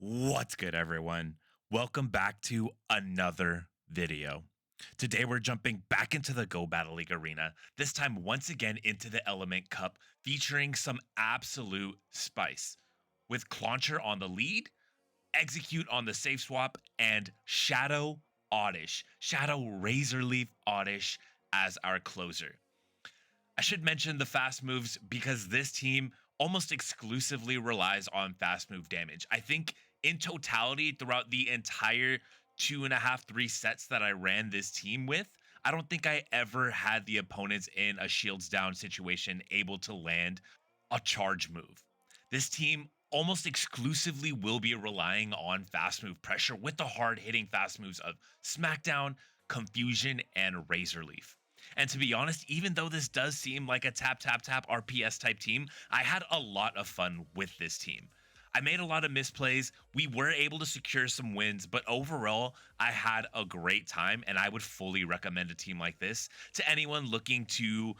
What's good, everyone? Welcome back to another video. Today, we're jumping back into the Go Battle League arena, this time once again into the Element Cup, featuring some absolute spice. With Clauncher on the lead, Exeggcute on the safe swap, and Shadow Oddish, Shadow Razorleaf Oddish as our closer. I should mention the fast moves because this team almost exclusively relies on fast move damage. I think in totality, throughout the entire 2.5, 3 sets that I ran this team with, I don't think I ever had the opponents in a shields down situation able to land a charge move. This team almost exclusively will be relying on fast move pressure with the hard hitting fast moves of Smackdown, Confusion, and Razorleaf. And to be honest, even though this does seem like a tap, tap, tap RPS type team, I had a lot of fun with this team. I made a lot of misplays. We were able to secure some wins, but overall, I had a great time, and I would fully recommend a team like this to anyone looking to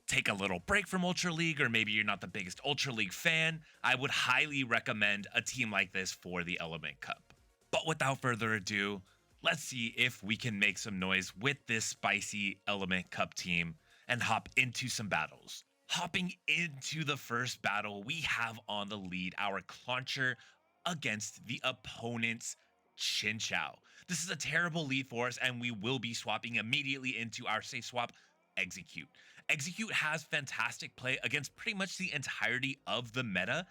take a little break from Ultra League, or maybe you're not the biggest Ultra League fan. I would highly recommend a team like this for the Element Cup. But without further ado, let's see if we can make some noise with this spicy Element Cup team and hop into some battles. Hopping into the first battle, we have on the lead our Clauncher against the opponent's Chinchou. This is a terrible lead for us, and we will be swapping immediately into our safe swap, Exeggcute. Exeggcute has fantastic play against pretty much the entirety of the meta,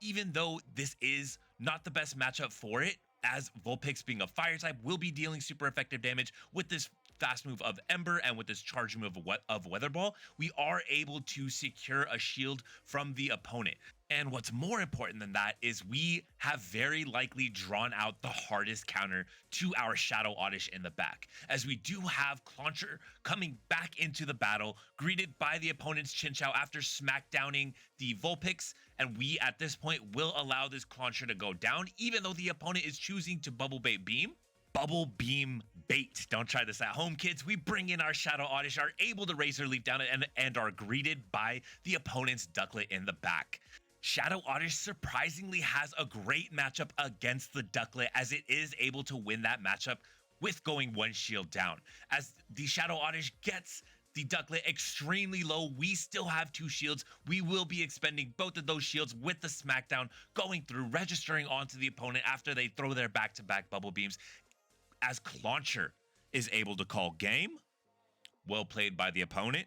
even though this is not the best matchup for it, as Vulpix being a fire type will be dealing super effective damage with this fast move of Ember and with this charge move of Weather Ball. We are able to secure a shield from the opponent. And what's more important than that is we have very likely drawn out the hardest counter to our Shadow Oddish in the back, as we do have Clauncher coming back into the battle, greeted by the opponent's Chinchou after smackdowning the Vulpix, and we at this point will allow this Clauncher to go down, even though the opponent is choosing to Bubble Bait Beam. Bubble Beam Bait. Don't try this at home, kids. We bring in our Shadow Oddish, are able to Razorleaf down and are greeted by the opponent's Ducklet in the back. Shadow Oddish surprisingly has a great matchup against the Ducklet, as it is able to win that matchup with going one shield down. As the Shadow Oddish gets the Ducklet extremely low, we still have 2 shields. We will be expending both of those shields with the Smackdown, going through, registering onto the opponent after they throw their back-to-back bubble beams, as Clauncher is able to call game. Well played by the opponent.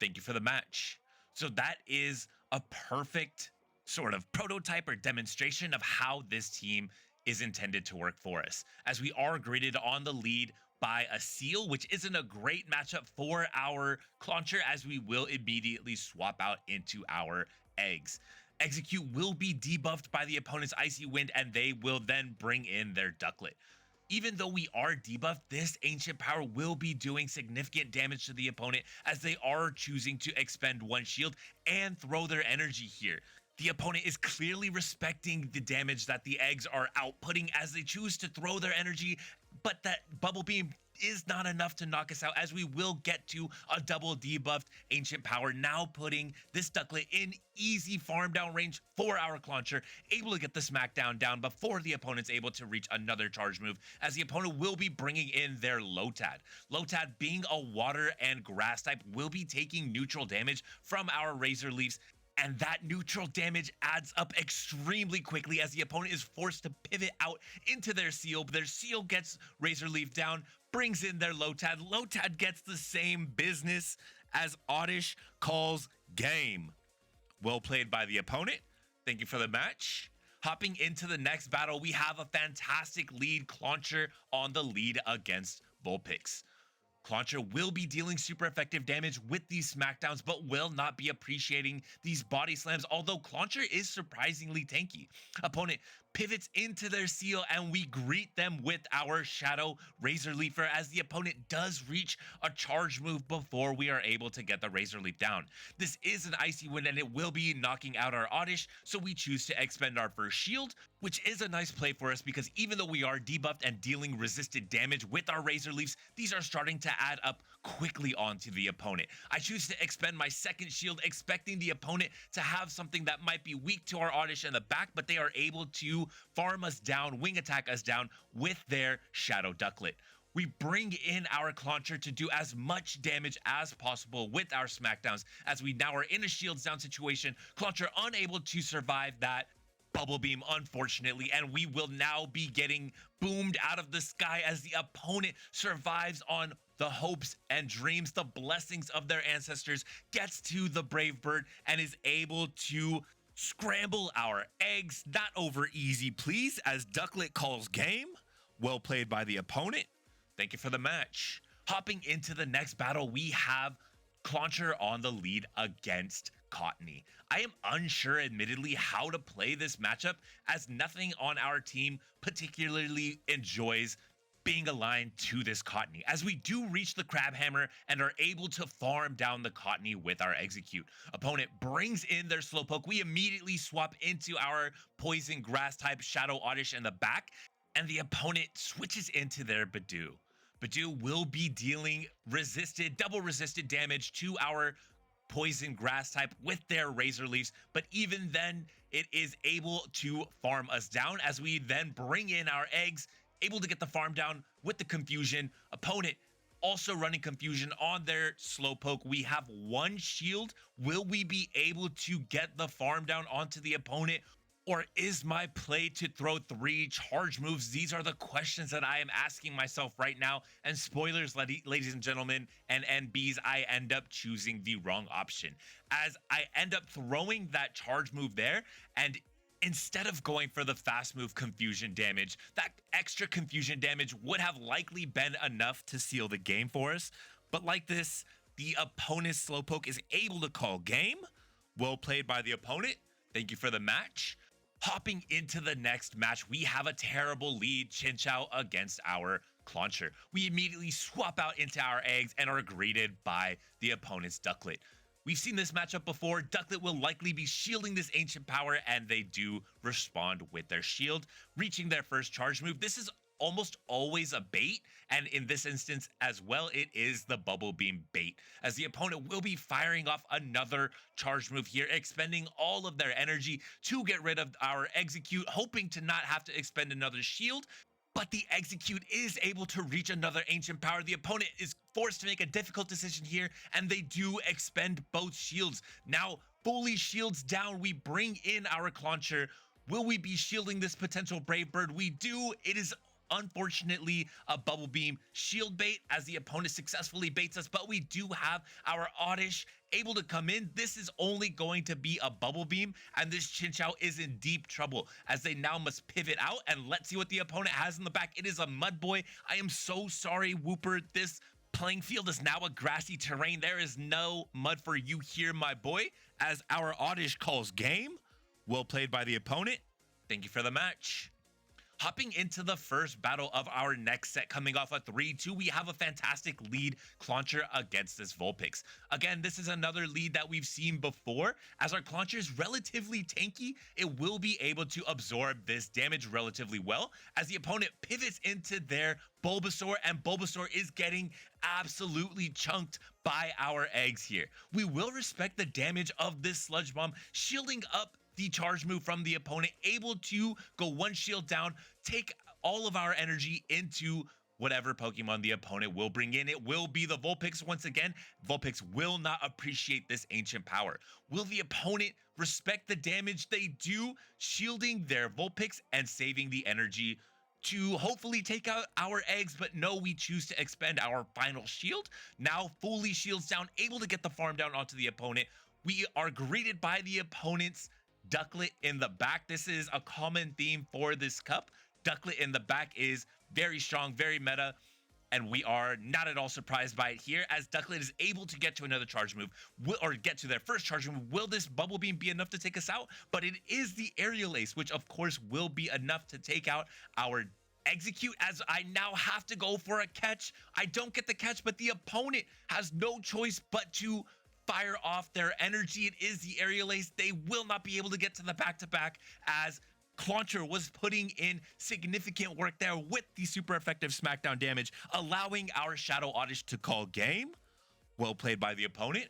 Thank you for the match. So that is a perfect sort of prototype or demonstration of how this team is intended to work for us, as we are greeted on the lead by a Seal, which isn't a great matchup for our Clauncher, as we will immediately swap out into our eggs. Exeggcute will be debuffed by the opponent's Icy Wind, and they will then bring in their Ducklet. Even though we are debuffed, this Ancient Power will be doing significant damage to the opponent, as they are choosing to expend 1 shield and throw their energy here. The opponent is clearly respecting the damage that the eggs are outputting as they choose to throw their energy, but that Bubble Beam is not enough to knock us out, as we will get to a double debuffed Ancient Power, now putting this Ducklet in easy farm down range for our Clauncher, able to get the Smackdown down before the opponent's able to reach another charge move, as the opponent will be bringing in their Lotad. Lotad, being a water and grass type, will be taking neutral damage from our Razorleafs, and that neutral damage adds up extremely quickly, as the opponent is forced to pivot out into their Seal. Their Seal gets Razorleaf down, brings in their Lotad. Lotad gets the same business as Oddish calls game. Well played by the opponent. Thank you for the match. Hopping into the next battle, we have a fantastic lead Clauncher on the lead against Vulpix. Clauncher will be dealing super effective damage with these Smackdowns, but will not be appreciating these body slams, although Clauncher is surprisingly tanky. Opponent pivots into their Seal, and we greet them with our Shadow Razorleafer, as the opponent does reach a charge move before we are able to get the Razorleaf down. This is an Icy Wind, and it will be knocking out our Oddish, so we choose to expend our first shield, which is a nice play for us, because even though we are debuffed and dealing resisted damage with our Razorleafs, these are starting to add up quickly onto the opponent. I choose to expend my second shield, expecting the opponent to have something that might be weak to our Oddish in the back, but they are able to to farm us down, wing attack us down with their Shadow Ducklet. We bring in our Clauncher to do as much damage as possible with our smackdowns, as we now are in a shields down situation. Clauncher unable to survive that bubble beam, unfortunately, and we will now be getting boomed out of the sky as the opponent survives on the hopes and dreams, the blessings of their ancestors, gets to the brave bird and is able to scramble our eggs. Not over easy, please, as Ducklet calls game. Well played by the opponent. Thank you for the match. Hopping into the next battle, we have Clauncher on the lead against Cottony. I am unsure, admittedly, how to play this matchup, as nothing on our team particularly enjoys being aligned to this Cottony, as we do reach the Crab Hammer and are able to farm down the Cottony with our Exeggcute. Opponent brings in their Slowpoke. We immediately swap into our Poison Grass type Shadow Oddish in the back, and the opponent switches into their Badoo. Badoo will be dealing double resisted damage to our Poison Grass type with their Razor Leaves, but even then, it is able to farm us down as we then bring in our eggs, able to get the farm down with the Confusion. Opponent also running Confusion on their Slowpoke. We have one shield. Will we be able to get the farm down onto the opponent? Or is my play to throw 3 charge moves? These are the questions that I am asking myself right now. And spoilers, ladies and gentlemen, and NBs, I end up choosing the wrong option, as I end up throwing that charge move there, and instead of going for the fast move Confusion damage, that extra Confusion damage would have likely been enough to seal the game for us. But like this, the opponent's Slowpoke is able to call game. Well played by the opponent. Thank you for the match. Hopping into the next match, we have a terrible lead, Chinchou against our Clauncher. We immediately swap out into our eggs and are greeted by the opponent's Ducklet. We've seen this matchup before. Ducklet will likely be shielding this ancient power, and they do respond with their shield, reaching their first charge move. This is almost always a bait, and in this instance as well, it is the Bubble Beam bait, as the opponent will be firing off another charge move here, expending all of their energy to get rid of our Exeggcute, hoping to not have to expend another shield. But the Exeggcute is able to reach another ancient power. The opponent is forced to make a difficult decision here, and they do expend both shields. Now, fully shields down, we bring in our Clauncher. Will we be shielding this potential Brave Bird? We do. It is unfortunately a Bubble Beam shield bait, as the opponent successfully baits us, but we do have our Oddish able to come in. This is only going to be a Bubble Beam, and this Chinchou is in deep trouble, as they now must pivot out. And let's see what the opponent has in the back. It is a Mud Boy. I am so sorry, Wooper. This playing field is now a grassy terrain. There is no mud for you here, my boy, as our Oddish calls game. Well played by the opponent. Thank you for the match. Hopping into the first battle of our next set, coming off a 3-2, we have a fantastic lead, Clauncher against this Vulpix. Again, this is another lead that we've seen before. As our Clauncher is relatively tanky, it will be able to absorb this damage relatively well, as the opponent pivots into their Bulbasaur, and Bulbasaur is getting absolutely chunked by our eggs here. We will respect the damage of this Sludge Bomb, shielding up the charge move from the opponent, able to go one shield down, take all of our energy into whatever Pokemon the opponent will bring in. It will be the Vulpix once again. Vulpix will not appreciate this ancient power. Will the opponent respect the damage? They do, shielding their Vulpix and saving the energy to hopefully take out our eggs, but no, we choose to expend our final shield. Now fully shields down, able to get the farm down onto the opponent. We are greeted by the opponent's Ducklet in the back. This is a common theme for this cup. Ducklet in the back is very strong, very meta, and we are not at all surprised by it here, as Ducklet is able to get to another charge move, or get to their first charge move. Will this Bubble Beam be enough to take us out? But it is the Aerial Ace, which of course will be enough to take out our Exeggcute, as I now have to go for a catch. I don't get the catch, but the opponent has no choice but to fire off their energy. It is the Aerial Ace. They will not be able to get to the back-to-back, as Clauncher was putting in significant work there with the super effective smackdown damage, allowing our Shadow Oddish to call game. Well played by the opponent.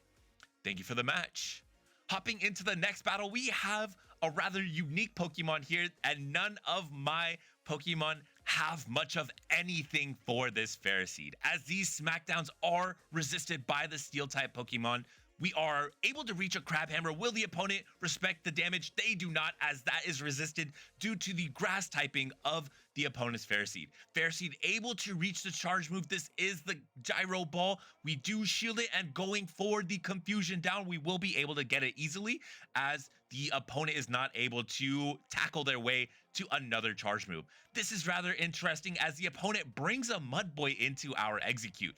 Thank you for the match. Hopping into the next battle, we have a rather unique Pokemon here, and none of my Pokemon have much of anything for this Ferroseed. As these Smackdowns are resisted by the Steel-type Pokemon, we are able to reach a Crabhammer. Will the opponent respect the damage? They do not, as that is resisted due to the grass typing of the opponent's Ferroseed. Ferroseed able to reach the charge move. This is the Gyro Ball. We do shield it, and going for the Confusion down, we will be able to get it easily, as the opponent is not able to tackle their way to another charge move. This is rather interesting, as the opponent brings a Mudboy into our Exeggcute.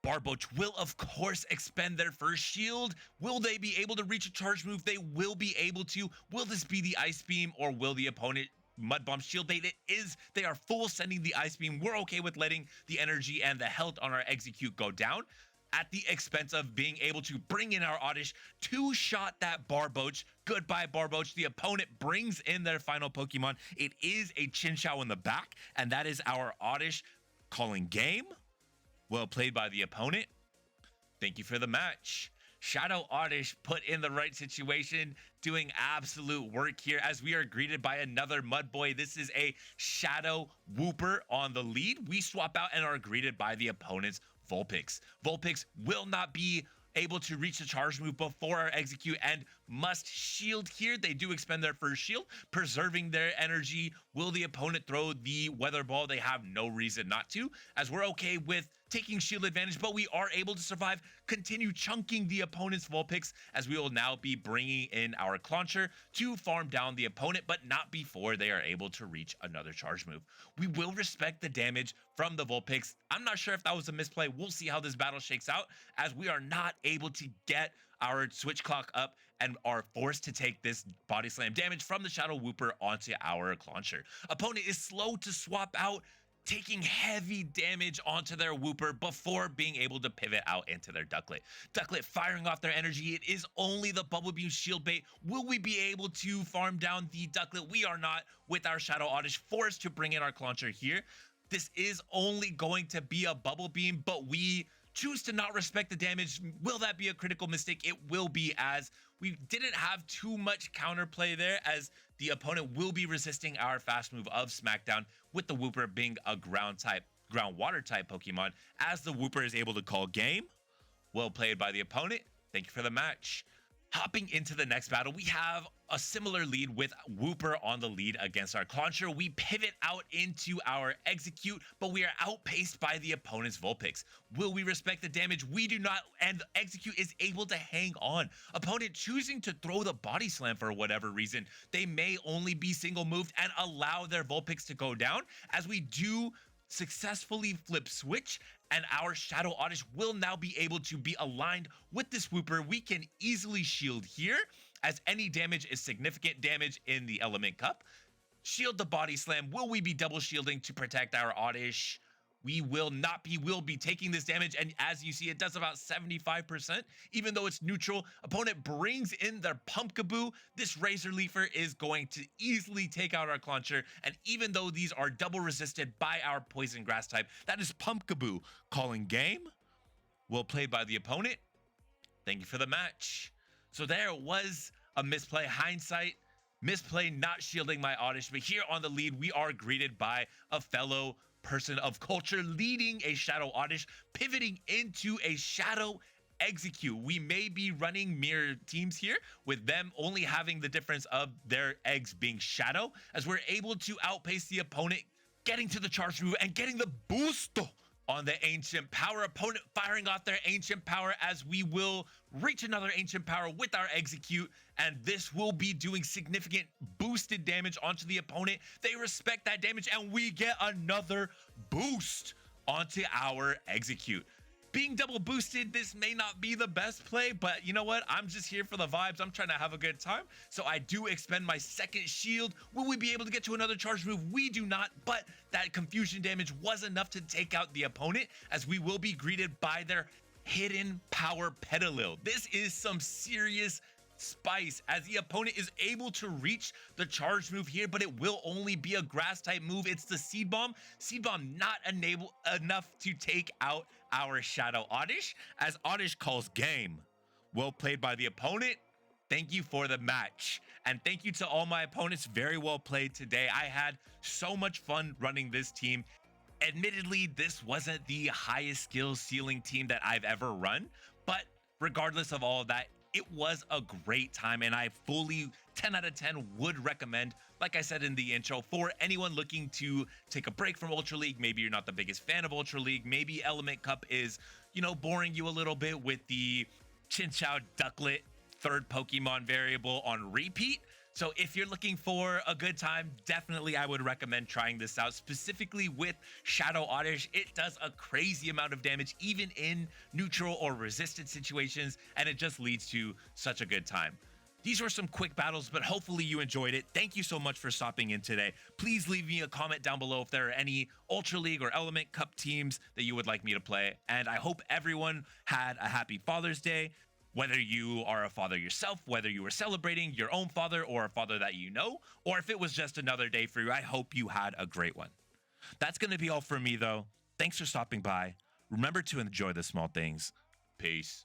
Barboach will, of course, expend their first shield. Will they be able to reach a charge move? They will be able to. Will this be the Ice Beam, or will the opponent Mud Bomb shield bait? It is. They are full sending the Ice Beam. We're okay with letting the energy and the health on our Exeggcute go down at the expense of being able to bring in our Oddish, two-shot that Barboach. Goodbye, Barboach. The opponent brings in their final Pokemon. It is a Chinchou in the back, and that is our Oddish calling game. Well played by the opponent. Thank you for the match. Shadow Oddish put in the right situation, doing absolute work here, as we are greeted by another Mudboy. This is a Shadow Wooper on the lead. We swap out and are greeted by the opponent's Vulpix. Vulpix will not be able to reach the charge move before our Exeggcute and must shield here. They do expend their first shield, preserving their energy. Will the opponent throw the Weather Ball? They have no reason not to, as we're okay with taking shield advantage, but we are able to survive, continue chunking the opponent's Vulpix, as we will now be bringing in our Clauncher to farm down the opponent, but not before they are able to reach another charge move. We will respect the damage from the Vulpix. I'm not sure if that was a misplay. We'll see how this battle shakes out, as we are not able to get our switch clock up and are forced to take this body slam damage from the Shadow Wooper onto our Clauncher. Opponent is slow to swap out, taking heavy damage onto their Wooper before being able to pivot out into their Ducklet. Ducklet firing off their energy. It is only the Bubble Beam shield bait. Will we be able to farm down the Ducklet? We are not, with our Shadow Oddish forced to bring in our Clauncher here. This is only going to be a Bubble Beam, but we choose to not respect the damage. Will that be a critical mistake? It will be, as we didn't have too much counterplay there, as the opponent will be resisting our fast move of Smackdown, with the Wooper being a ground water type Pokemon, as the Wooper is able to call game. Well played by the opponent. Thank you for the match. Hopping into the next battle, we have a similar lead with Wooper on the lead against our Clauncher. We pivot out into our Exeggcute, but we are outpaced by the opponent's Vulpix. Will we respect the damage? We do not, and the Exeggcute is able to hang on. Opponent choosing to throw the Body Slam for whatever reason. They may only be single moved and allow their Vulpix to go down, as we do successfully flip switch, and our Shadow Oddish will now be able to be aligned with this Wooper. We can easily shield here, as any damage is significant damage in the Element Cup. Shield the Body Slam. Will we be double shielding to protect our Oddish? We will not be. We'll be taking this damage, and as you see, it does about 75%, even though it's neutral. Opponent brings in their Pumpkaboo. This Razor Leafer is going to easily take out our Clauncher, and even though these are double resisted by our Poison Grass type, that is Pumpkaboo calling game. Well played by the opponent. Thank you for the match. So there was a misplay. Hindsight, misplay not shielding my Oddish, but here on the lead, we are greeted by a fellow person of culture leading a Shadow Oddish, pivoting into a Shadow Exeggcute. We may be running mirror teams here, with them only having the difference of their eggs being Shadow, as we're able to outpace the opponent, getting to the charge move and getting the boost on the Ancient Power. Opponent firing off their Ancient Power, as we will reach another Ancient Power with our Exeggcute, and this will be doing significant boosted damage onto the opponent. They respect that damage, and we get another boost onto our Exeggcute. Being double boosted, this may not be the best play, but you know what? I'm just here for the vibes. I'm trying to have a good time. So I do expend my second shield. Will we be able to get to another charge move? We do not, but that confusion damage was enough to take out the opponent, as we will be greeted by their hidden power Petalil. This is some serious spice, as the opponent is able to reach the charge move here, but it will only be a grass type move. It's the Seed Bomb. Seed Bomb not enough to take out our Shadow Oddish, as Oddish calls game. Well played by the opponent. Thank you for the match. And thank you to all my opponents. Very well played today. I had so much fun running this team. Admittedly, this wasn't the highest skill ceiling team that I've ever run, but regardless of all of that, it was a great time, and I fully 10 out of 10 would recommend, like I said in the intro, for anyone looking to take a break from Ultra League. Maybe you're not the biggest fan of Ultra League. Maybe Element Cup is, boring you a little bit with the Chinchou Ducklet third Pokemon variable on repeat. So if you're looking for a good time, definitely I would recommend trying this out, specifically with Shadow Oddish. It does a crazy amount of damage, even in neutral or resistant situations, and it just leads to such a good time. These were some quick battles, but hopefully you enjoyed it. Thank you so much for stopping in today. Please leave me a comment down below if there are any Ultra League or Element Cup teams that you would like me to play. And I hope everyone had a happy Father's Day. Whether you are a father yourself, whether you were celebrating your own father or a father that you know, or if it was just another day for you, I hope you had a great one. That's going to be all for me, though. Thanks for stopping by. Remember to enjoy the small things. Peace.